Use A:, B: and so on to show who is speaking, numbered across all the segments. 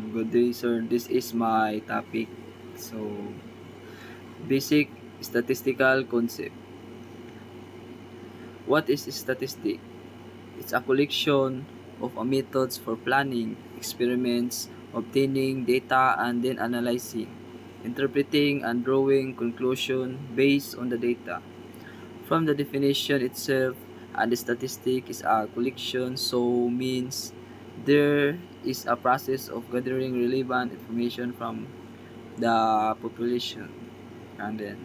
A: Good day, sir. This is my topic. So, basic statistical concept. What is statistic? It's a collection of methods for planning, experiments, obtaining data, and then analyzing, interpreting, and drawing conclusion based on the data. From the definition itself, and the statistic is a collection, so means there is a process of gathering relevant information from the population. And then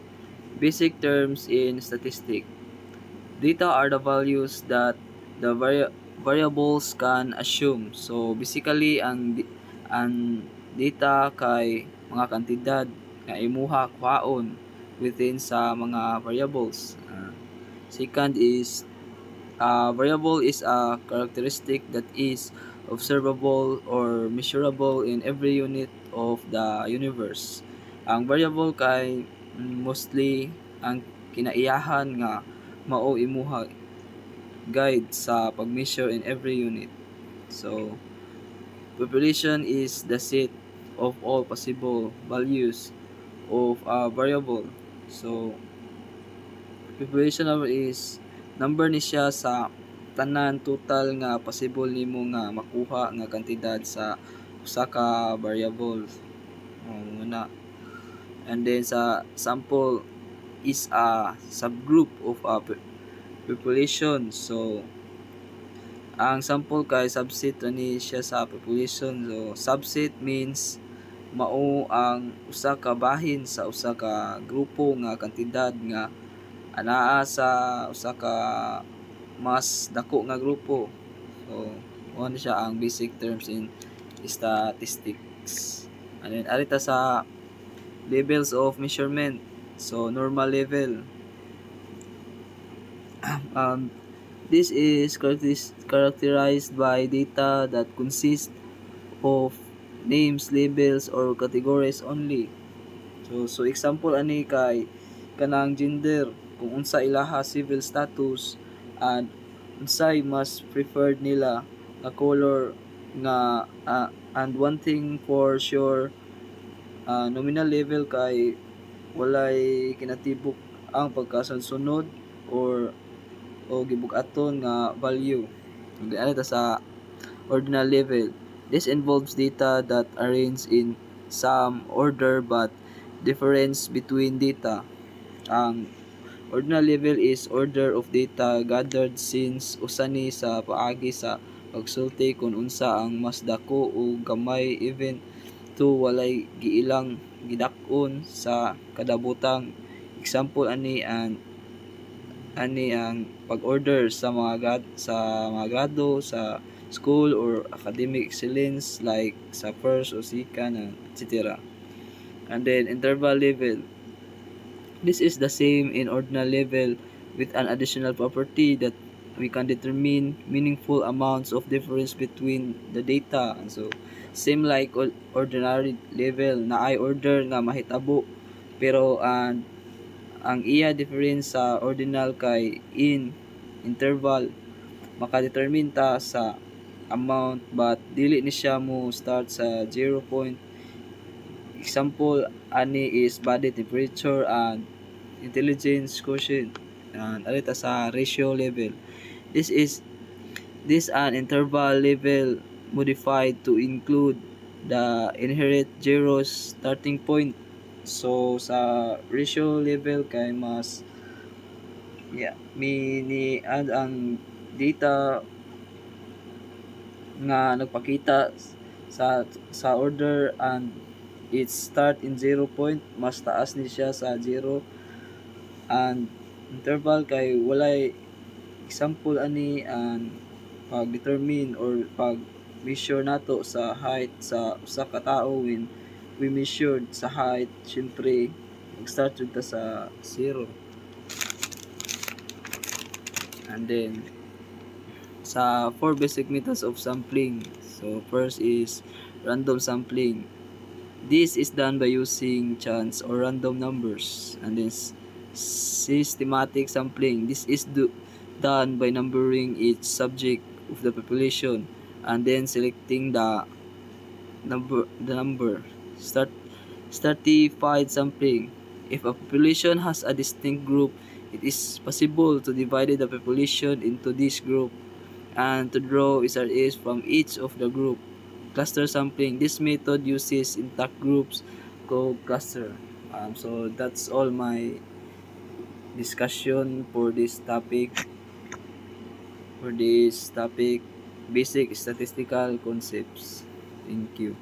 A: basic terms in statistics. Data are the values that the variables can assume. So basically ang data kay mga kantidad nga imuha kuhaon within sa mga variables. Second is variable is a characteristic that is observable or measurable in every unit of the universe. Ang variable kay mostly ang kinaiyahan nga mao imuha guide sa pag-measure in every unit. So, population is the set of all possible values of a variable. So, population number is number ni siya sa tanan total nga possible nimo nga makuha nga kantidad sa usa ka variable. Muna. And then sa sample is a subgroup of a population. So ang sample kay subset ni siya sa population. So subset means mao ang usa ka bahin sa usa ka grupo nga kantidad nga anaa sa usa ka mas dako nga grupo. So mo ni siya ang basic terms in statistics. And then arita sa levels of measurement. So normal level. This is characterized by data that consist of names, labels, or categories only. So example ani kay kanang gender, kung unsa ilaha civil status, and unsay mas preferred nila nga color nga and one thing for sure, nominal level kay walay kinatibuk ang pagkasunod o gibug-aton nga value. Ano ta sa ordinal level? This involves data that arrange in some order but difference between data. Ang ordinal level is order of data gathered since usa ni sa paagi sa pagsulti kung unsa ang mas dako o gamay even to walay giilang gidak-on sa kadabutang. Example ani ang pag-order sa mga grado sa school or academic excellence like sa first o second, etc. And then interval level. This is the same in ordinal level with an additional property that we can determine meaningful amounts of difference between the data. And so same like ordinary level na ay order nga mahitabo pero ang iya difference sa ordinal kay in interval makadetermine ta sa amount but dili ni siya mo start sa 0 point. Example ani is body temperature and intelligence quotient, and alita sa ratio level. This an interval level modified to include the inherent zeros starting point. So sa ratio level kay mas ni-add ang data nga nagpakita sa order and it start in 0 point, mas taas ni siya sa 0, and interval kay walay example ani and pag-determine or pag-measure nato sa height sa usa ka tawo when we measured sa height, syempre mag-start jud ta sa 0. And then sa four basic methods of sampling. So first is random sampling. This is done by using chance or random numbers. And then systematic sampling. This is done by numbering each subject of the population and then selecting the number. Stratified sampling. If a population has a distinct group, it is possible to divide the population into this group and to draw SRAs from each of the group. Cluster sampling. This method uses intact groups called cluster. So that's all my discussion for this topic. Basic statistical concepts. Thank you.